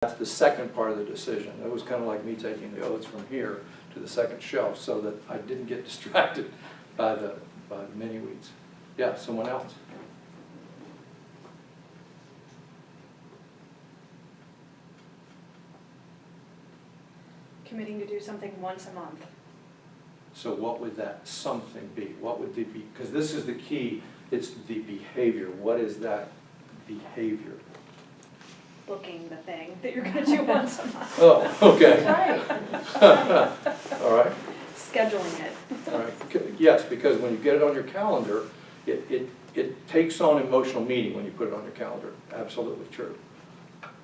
That's the second part of the decision. It was kind of like me taking the oats from here to the second shelf so that I didn't get distracted by the mini weeds. Yeah, someone else. Committing to do something once a month. So what would that something be? What would it be? Because this is the key. It's the behavior. What is that behavior? Booking the thing that you're going to do once a month. Oh, okay. Right. All right. Scheduling it. All right. Yes, because when you get it on your calendar, it takes on emotional meaning when you put it on your calendar. Absolutely true.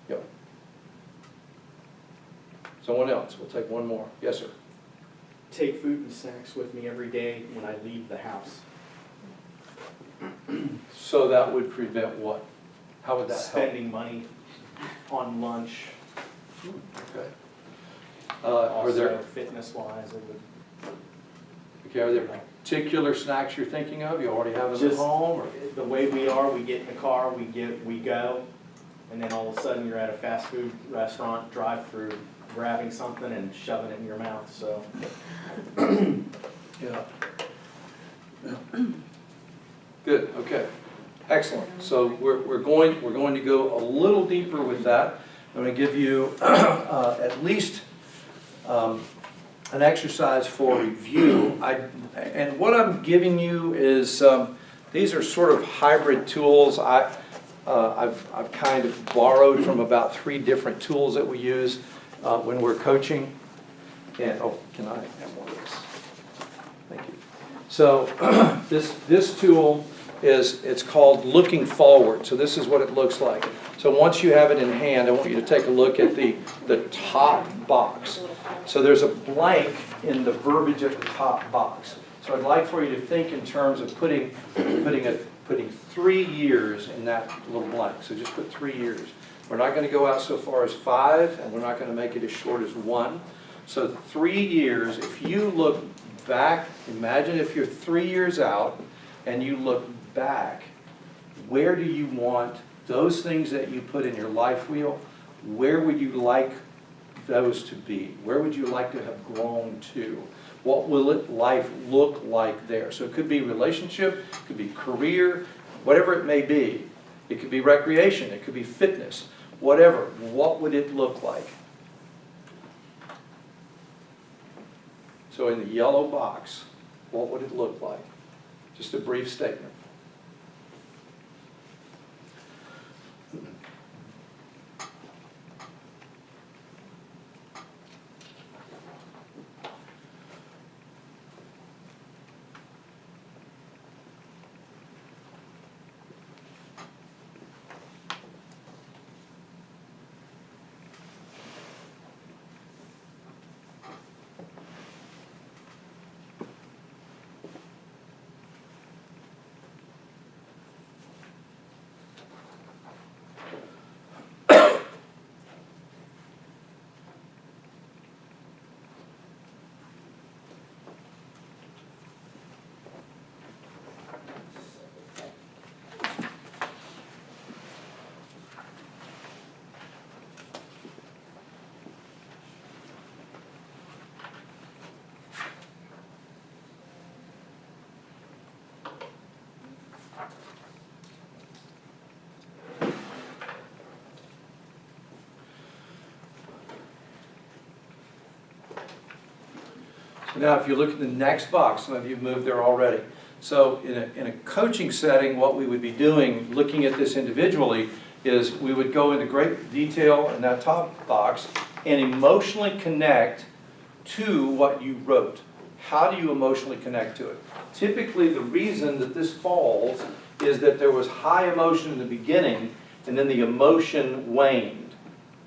Yep. Someone else. We'll take one more. Yes, sir. Take food and snacks with me every day when I leave the house. So that would prevent what? How would that help? Spending money on lunch. Okay. Also, Are there fitness-wise, it would. okay? Are there particular snacks you're thinking of? You already have them at Just home, or? the way we are, we get in the car, we go, and then all of a sudden you're at a fast food restaurant, drive-through, grabbing something and shoving it in your mouth. So. Yeah. Good. Okay. Excellent. So we're going to go a little deeper with that. I'm going to give you at least an exercise for review. And what I'm giving you is these are sort of hybrid tools. I've kind of borrowed from about 3 different tools that we use when we're coaching. And oh, can I have one of this? Thank you. So this tool it's called Looking Forward. So this is what it looks like. So once you have it in hand, I want you to take a look at the top box. So there's a blank in the verbiage at the top box. So I'd like for you to think in terms of putting 3 years in that little blank. So just put 3 years. We're not going to go out so far as 5, and we're not going to make it as short as 1. So 3 years, if you look back, imagine if you're 3 years out and you look back, where do you want those things that you put in your life wheel, where would you like those to be? Where would you like to have grown to? What will life look like there? So it could be relationship, it could be career, whatever it may be. It could be recreation, it could be fitness, whatever. What would it look like? So in the yellow box, what would it look like? Just a brief statement. Now, if you look at the next box, some of you have moved there already. So in a coaching setting, what we would be doing, looking at this individually, is we would go into great detail in that top box and emotionally connect to what you wrote. How do you emotionally connect to it? Typically, the reason that this falls is that there was high emotion in the beginning, and then the emotion waned.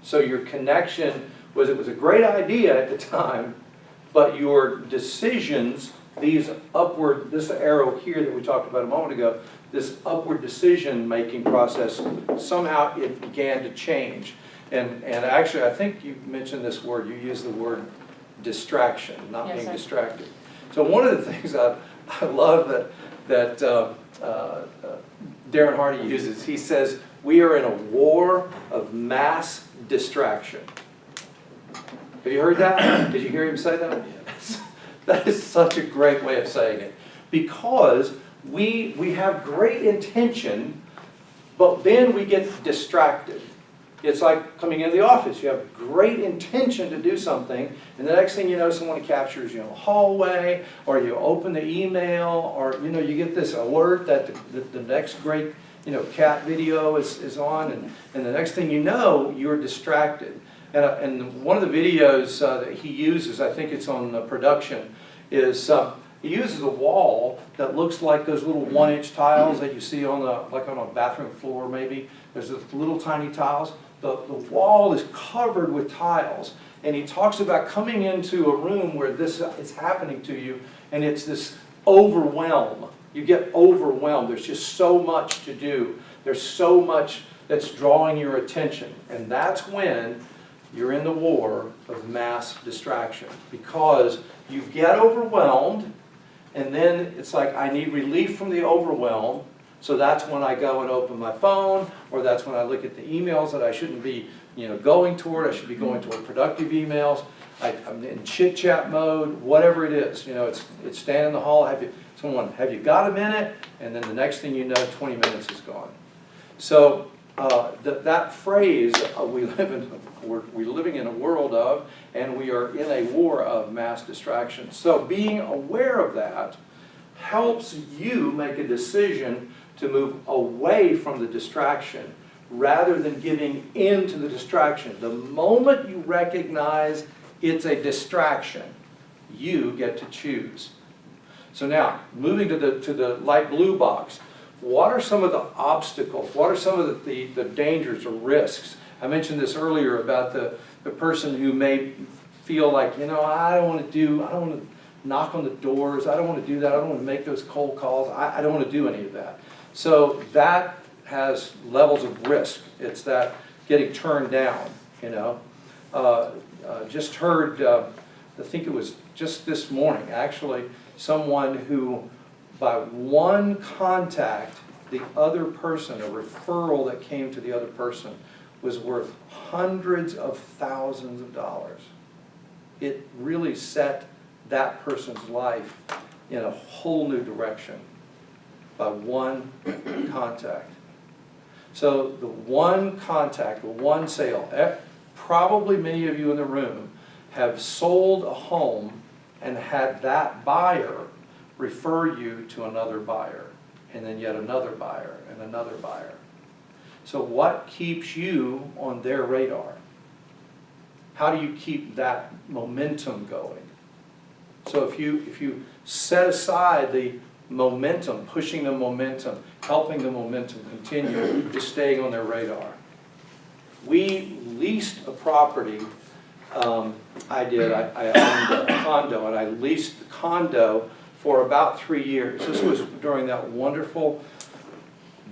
So your connection was, it was a great idea at the time, but your decisions, these upward, this arrow here that we talked about a moment ago, this upward decision-making process, somehow it began to change. And actually, I think you mentioned this word, you used the word distraction, not Yes, being sir. distracted. So one of the things I love that Darren Hardy uses, he says, we are in a war of mass distraction. Have you heard that? Did you hear him say that? That is such a great way of saying it. Because we have great intention, but then we get distracted. It's like coming into the office. You have great intention to do something, and the next thing you know, someone captures you in the hallway, or you open the email, or you get this alert that the next great cat video is on, and the next thing you know, you're distracted. And one of the videos that he uses, I think it's on production, is he uses a wall that looks like those little 1-inch tiles that you see on a bathroom floor maybe. There's those little tiny tiles. The wall is covered with tiles, and he talks about coming into a room where this is happening to you, and it's this overwhelm. You get overwhelmed. There's just so much to do. There's so much that's drawing your attention, and that's when you're in the war of mass distraction, because you get overwhelmed, and then it's like, I need relief from the overwhelm. So that's when I go and open my phone, or that's when I look at the emails that I shouldn't be, going toward. I should be going toward productive emails. I'm in chit-chat mode, whatever it is. It's standing in the hall. Have you got a minute? And then the next thing you know, 20 minutes is gone. So that phrase, we're living in a world of, and we are in a war of mass distraction. So being aware of that helps you make a decision to move away from the distraction rather than giving in to the distraction. The moment you recognize it's a distraction, you get to choose. So now, moving to the light blue box, what are some of the obstacles? What are some of the dangers or risks? I mentioned this earlier about the person who may feel like, I don't want to knock on the doors, I don't want to do that, I don't want to make those cold calls, I don't want to do any of that. So that has levels of risk. It's that getting turned down, Just heard, I think it was just this morning, actually, someone who, by one contact, the other person, a referral that came to the other person, was worth hundreds of thousands of dollars. It really set that person's life in a whole new direction by one contact. So the one contact, the one sale, probably many of you in the room have sold a home and had that buyer refer you to another buyer, and then yet another buyer, and another buyer. So what keeps you on their radar? How do you keep that momentum going? So if you set aside the momentum, pushing the momentum, helping the momentum continue, just staying on their radar. We leased a property, I owned a condo, and I leased the condo for about 3 years. This was during that wonderful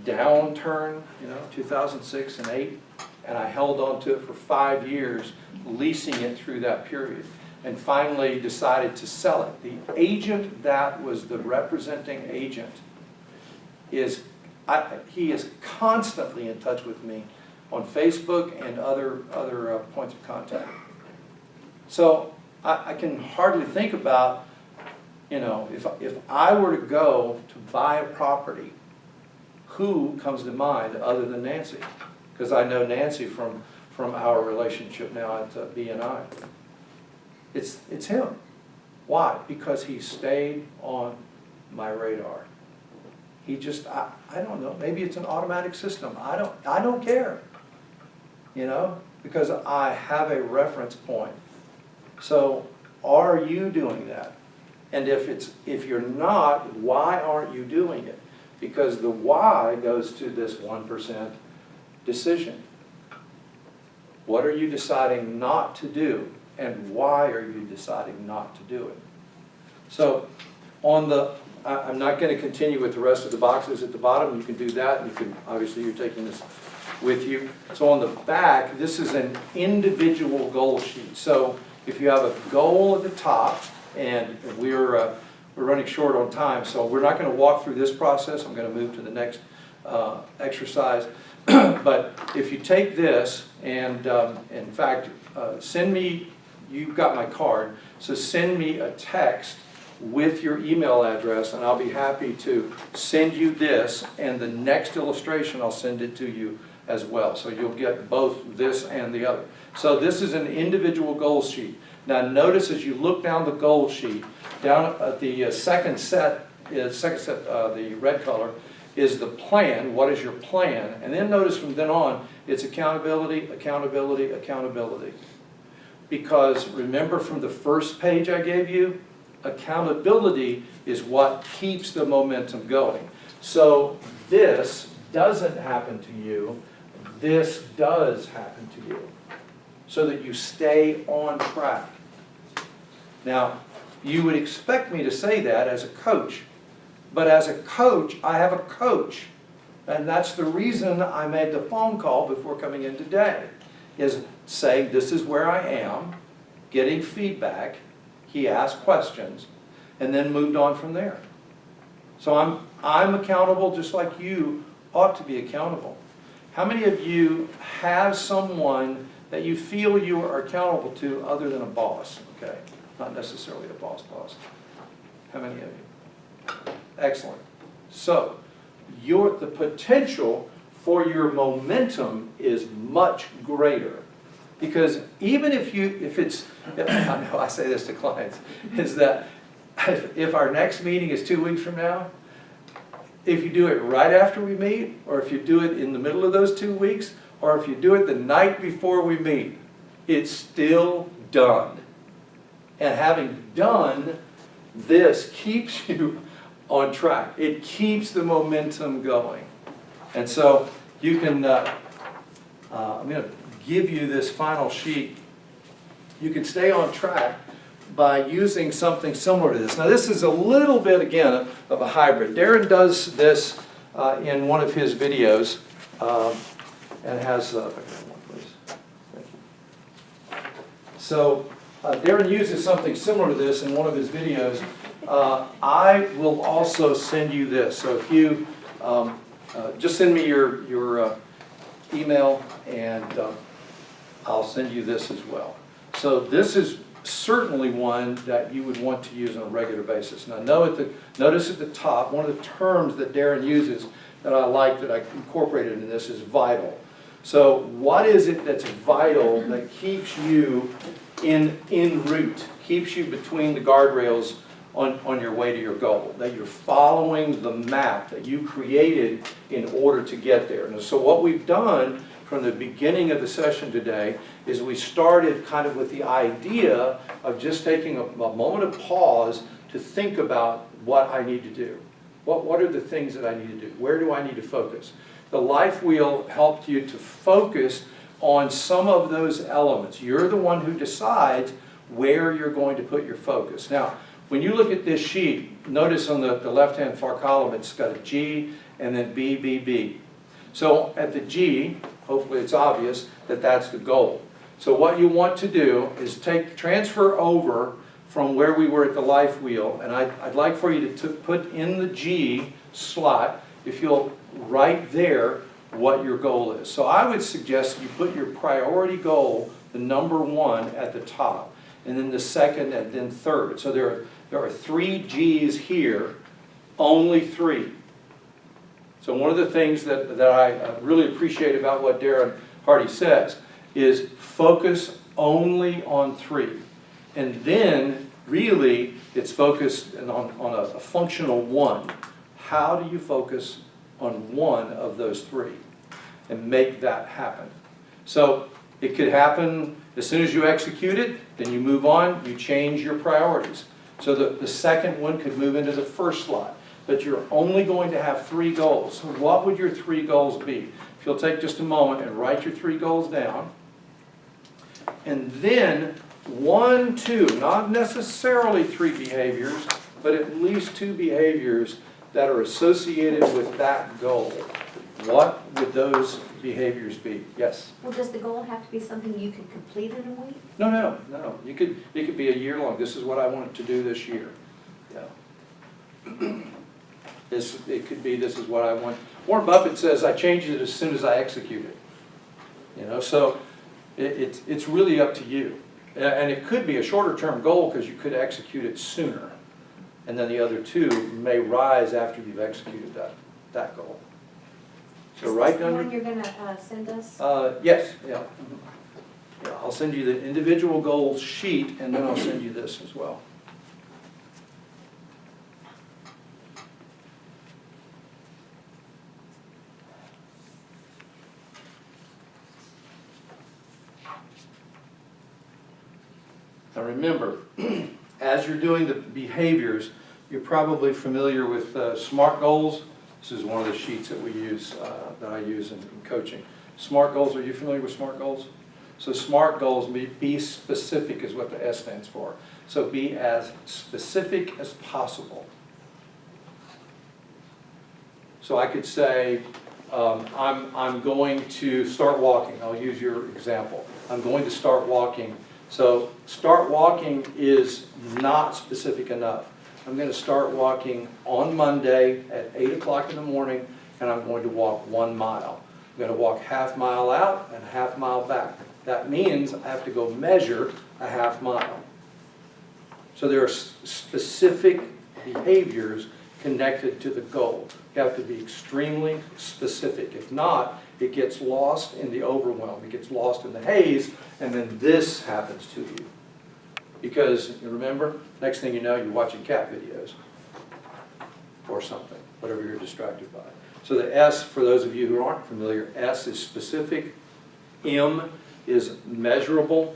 downturn, 2006 and 2008, and I held on to it for 5 years, leasing it through that period, and finally decided to sell it. The agent that was the representing agent he is constantly in touch with me on Facebook and other points of contact. So I can hardly think about, if I were to go to buy a property, who comes to mind other than Nancy? Because I know Nancy from our relationship now at BNI. It's him. Why? Because he stayed on my radar. He just, I don't know, maybe it's an automatic system. I don't care, because I have a reference point. So are you doing that? And if you're not, why aren't you doing it? Because the why goes to this 1% decision. What are you deciding not to do? And why are you deciding not to do it? So I'm not going to continue with the rest of the boxes at the bottom. You can do that. You can, obviously you're taking this with you. So on the back, this is an individual goal sheet. So if you have a goal at the top, and we're running short on time, so we're not going to walk through this process. I'm going to move to the next exercise. But if you take this and, in fact, send me, you've got my card, so send me a text with your email address, and I'll be happy to send you this, and the next illustration, I'll send it to you as well. So you'll get both this and the other. So this is an individual goal sheet. Now notice as you look down the goal sheet, down at the second set, the red color, is the plan. What is your plan? And then notice from then on, it's accountability, accountability, accountability. Because remember from the first page I gave you, accountability is what keeps the momentum going. So this doesn't happen to you, this does happen to you, so that you stay on track. Now, you would expect me to say that as a coach, but as a coach, I have a coach. And that's the reason I made the phone call before coming in today, is saying this is where I am, getting feedback. He asked questions, and then moved on from there. So I'm accountable just like you ought to be accountable. How many of you have someone that you feel you are accountable to other than a boss? Okay, not necessarily a boss. How many of you? Excellent. So the potential for your momentum is much greater. Because even if it's, I know I say this to clients, is that if our next meeting is 2 weeks from now, if you do it right after we meet, or if you do it in the middle of those 2 weeks, or if you do it the night before we meet, it's still done. And having done this keeps you on track. It keeps the momentum going. And so you can, I'm going to give you this final sheet. You can stay on track by using something similar to this. Now this is a little bit, again, of a hybrid. Darren does this in one of his videos, and has, if I can have one, please. Thank you. So Darren uses something similar to this in one of his videos. I will also send you this. So if you just send me your email, and I'll send you this as well. So this is certainly one that you would want to use on a regular basis. Now notice at the top, one of the terms that Darren uses that I like, that I incorporated in this, is vital. So what is it that's vital that keeps you en route, keeps you between the guardrails on your way to your goal, that you're following the map that you created in order to get there? And so what we've done from the beginning of the session today is we started kind of with the idea of just taking a moment of pause to think about what I need to do. What are the things that I need to do? Where do I need to focus? The life wheel helped you to focus on some of those elements. You're the one who decides where you're going to put your focus. Now, when you look at this sheet, notice on the left-hand far column, it's got a G and then B, B, B. So at the G, hopefully it's obvious that that's the goal. So what you want to do is transfer over from where we were at the life wheel, and I'd like for you to put in the G slot, if you'll write there what your goal is. So I would suggest you put your priority goal, the number 1, at the top, and then the second, and then third. So there are 3 G's here, only 3. So one of the things that I really appreciate about what Darren Hardy says is focus only on 3. And then really it's focused on a functional 1. How do you focus on 1 of those 3 and make that happen? So it could happen as soon as you execute it, then you move on, you change your priorities. So the second one could move into the first slot. But you're only going to have 3 goals. So what would your 3 goals be? If you'll take just a moment and write your 3 goals down. And then 1, 2, not necessarily 3 behaviors, but at least 2 behaviors that are associated with that goal. What would those behaviors be? Yes? Well, does the goal have to be something you can complete in a week? No. It could be a year long. This is what I want to do this year. Yeah. It could be, this is what I want. Warren Buffett says, I change it as soon as I execute it. You know, so it's really up to you. And it could be a shorter term goal because you could execute it sooner. And then the other two may rise after you've executed that goal. So write Is this the down one you're gonna send us? yes, yeah. Yeah, I'll send you the individual goals sheet, and then I'll send you this as well. Now remember, as you're doing the behaviors, you're probably familiar with SMART goals. This is one of the sheets that we use, that I use in coaching. SMART goals, are you familiar with SMART goals? So SMART goals, be specific is what the S stands for. So be as specific as possible. So I could say, I'm going to start walking. I'll use your example. I'm going to start walking. So start walking is not specific enough. I'm going to start walking on Monday at 8 o'clock in the morning, and I'm going to walk 1 mile. I'm going to walk ½ mile out and ½ mile back. That means I have to go measure a ½ mile. So there are specific behaviors connected to the goal. You have to be extremely specific. If not, it gets lost in the overwhelm. It gets lost in the haze, and then this happens to you. Because, you remember, next thing you know, you're watching cat videos or something, whatever you're distracted by. So the S, for those of you who aren't familiar, S is specific, M is measurable.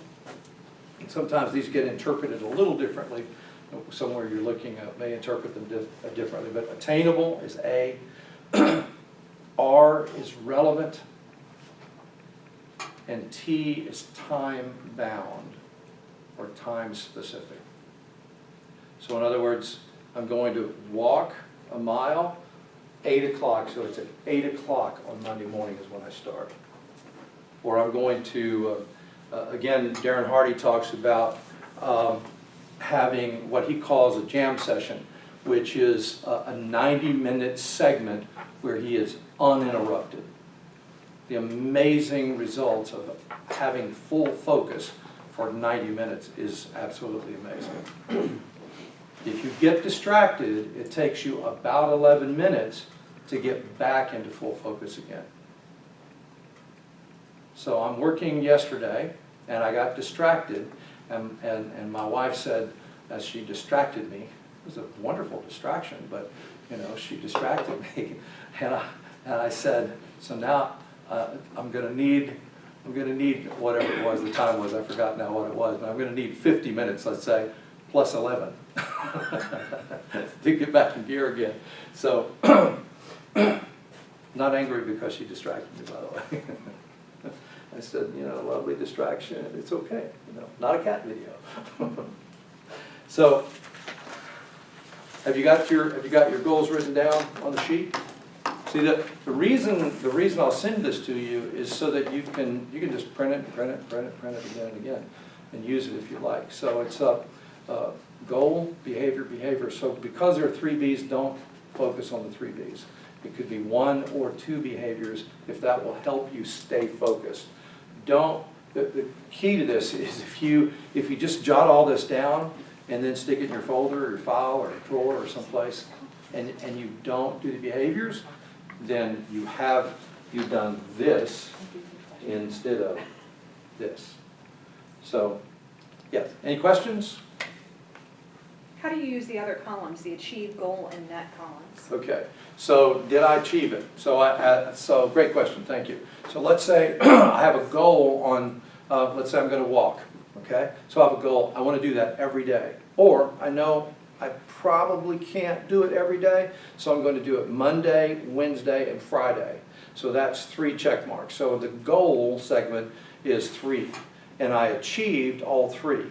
And sometimes these get interpreted a little differently. Somewhere you're looking at may interpret them differently, but attainable is A. R is relevant, and T is time bound or time specific. So in other words, I'm going to walk a mile, 8 o'clock, so it's at 8 o'clock on Monday morning is when I start. Or I'm going to, again, Darren Hardy talks about having what he calls a jam session, which is a 90-minute segment where he is uninterrupted. The amazing results of having full focus for 90 minutes is absolutely amazing. If you get distracted, it takes you about 11 minutes to get back into full focus again. So I'm working yesterday, and I got distracted, and my wife said, as she distracted me, it was a wonderful distraction, but you know, she distracted me, and I said, so now I'm going to need whatever it was, the time was, I forgot now what it was, but I'm going to need 50 minutes, let's say, plus 11 to get back in gear again. So, not angry because she distracted me, by the way. I said, you know, lovely distraction, it's okay, you know, not a cat video. So, have you got your goals written down on the sheet? See, the reason I'll send this to you is so that you can just print it again and again, and use it if you like. So it's goal, behavior, behavior. So because there are 3 Bs, don't focus on the 3 Bs. It could be 1 or 2 behaviors if that will help you stay focused. The key to this is if you just jot all this down and then stick it in your folder or your file or drawer or someplace, and you don't do the behaviors, then you've done this instead of this. So, yes. Any questions? How do you use the other columns, the achieve, goal, and net columns? Okay. So did I achieve it? So great question. Thank you. So let's say I have a goal on. Let's say I'm going to walk. Okay. So I have a goal. I want to do that every day. Or I know I probably can't do it every day, so I'm going to do it Monday, Wednesday, and Friday. So that's 3 check marks. So the goal segment is 3, and I achieved all 3.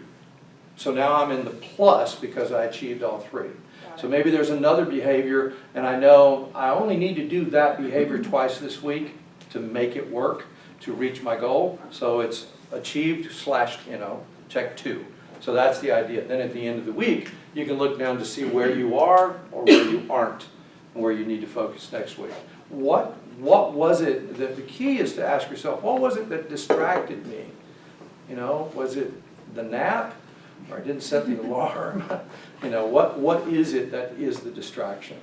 So now I'm in the plus because I achieved all 3. So maybe there's another behavior, and I know I only need to do that behavior twice this week to make it work, to reach my goal. So it's achieved / check 2. So that's the idea. Then at the end of the week, you can look down to see where you are or where you aren't, and where you need to focus next week. What what was it, the key is to ask yourself, what was it that distracted me? You know, was it the nap, or I didn't set the alarm? You know, what is it that is the distraction?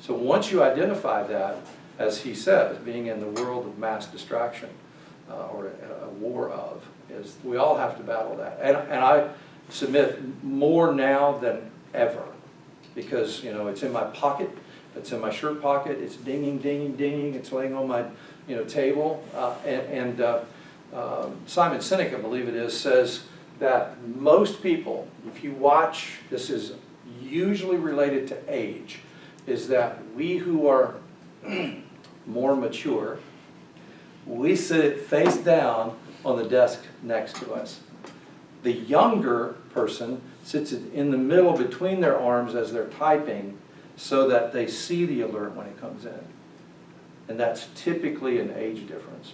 So once you identify that, as he says, being in the world of mass distraction, or a war of, is we all have to battle that. And I submit more now than ever, because, you know, it's in my pocket, it's in my shirt pocket, it's dinging, dinging, dinging, it's laying on my, you know, table. Simon Sinek, I believe it is, says that most people, if you watch, this is usually related to age, is that we who are more mature, we sit face down on the desk next to us. The younger person sits in the middle between their arms as they're typing so that they see the alert when it comes in. And that's typically an age difference.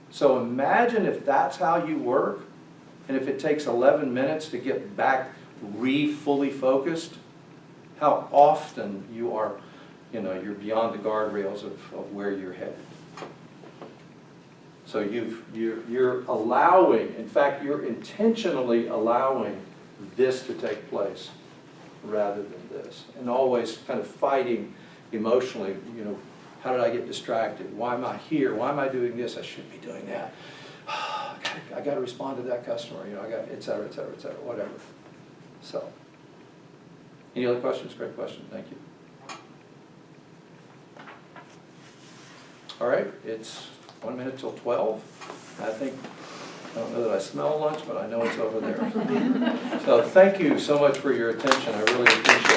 So imagine if that's how you work, and if it takes 11 minutes to get back fully focused, how often you are, you know, you're beyond the guardrails of where you're headed. So you're allowing, in fact, you're intentionally allowing this to take place rather than this. And always kind of fighting emotionally, you know, how did I get distracted? Why am I here? Why am I doing this? I should be doing that. I got to respond to that customer, you know, I got, et cetera, et cetera, et cetera, whatever. So, any other questions? Great question, thank you. All right, it's 1 minute till 12. I think, I don't know that I smell lunch, but I know it's over there. So thank you so much for your attention. I really appreciate it.